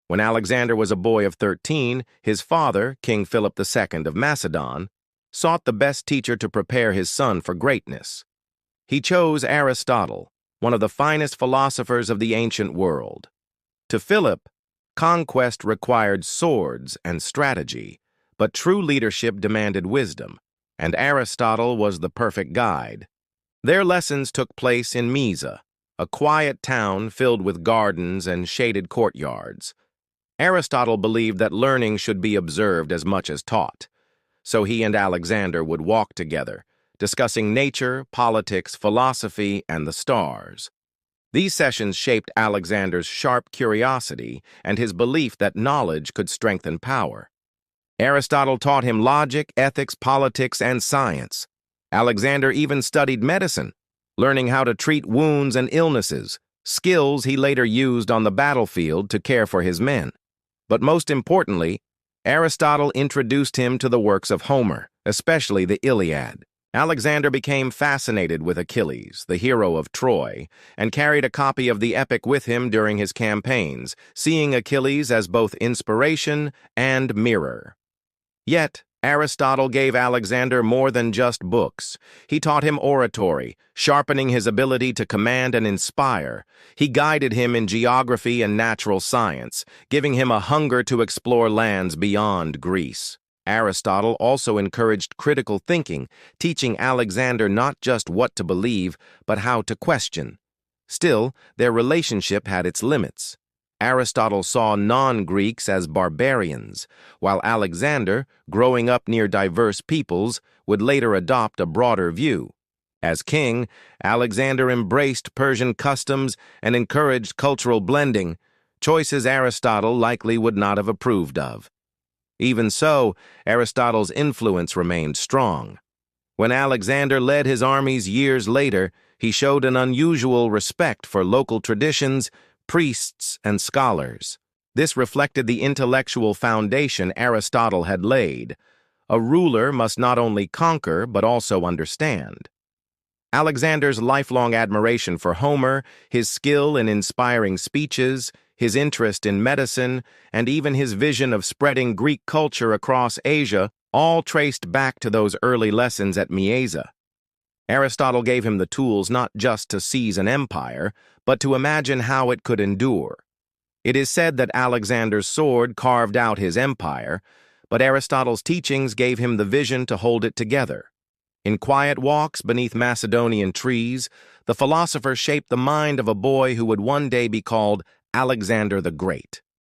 When Alexander was a boy of 13, his father, King Philip II of Macedon, sought the best teacher to prepare his son for greatness. He chose Aristotle, one of the finest philosophers of the ancient world. To Philip, conquest required swords and strategy, but true leadership demanded wisdom, and Aristotle was the perfect guide. Their lessons took place in Mysa, a quiet town filled with gardens and shaded courtyards. Aristotle believed that learning should be observed as much as taught, so he and Alexander would walk together, discussing nature, politics, philosophy, and the stars. These sessions shaped Alexander's sharp curiosity and his belief that knowledge could strengthen power. Aristotle taught him logic, ethics, politics, and science. Alexander even studied medicine, learning how to treat wounds and illnesses, skills he later used on the battlefield to care for his men. But most importantly, Aristotle introduced him to the works of Homer, especially the Iliad. Alexander became fascinated with Achilles, the hero of Troy, and carried a copy of the epic with him during his campaigns, seeing Achilles as both inspiration and mirror. Yet, Aristotle gave Alexander more than just books. He taught him oratory, sharpening his ability to command and inspire. He guided him in geography and natural science, giving him a hunger to explore lands beyond Greece. Aristotle also encouraged critical thinking, teaching Alexander not just what to believe, but how to question. Still, their relationship had its limits. Aristotle saw non-Greeks as barbarians, while Alexander, growing up near diverse peoples, would later adopt a broader view. As king, Alexander embraced Persian customs and encouraged cultural blending, choices Aristotle likely would not have approved of. Even so, Aristotle's influence remained strong. When Alexander led his armies years later, he showed an unusual respect for local traditions, priests, and scholars. This reflected the intellectual foundation Aristotle had laid. A ruler must not only conquer, but also understand. Alexander's lifelong admiration for Homer, his skill in inspiring speeches, his interest in medicine, and even his vision of spreading Greek culture across Asia all traced back to those early lessons at Mysa. Aristotle gave him the tools not just to seize an empire, but to imagine how it could endure. It is said that Alexander's sword carved out his empire, but Aristotle's teachings gave him the vision to hold it together. In quiet walks beneath Macedonian trees, the philosopher shaped the mind of a boy who would one day be called Alexander the Great.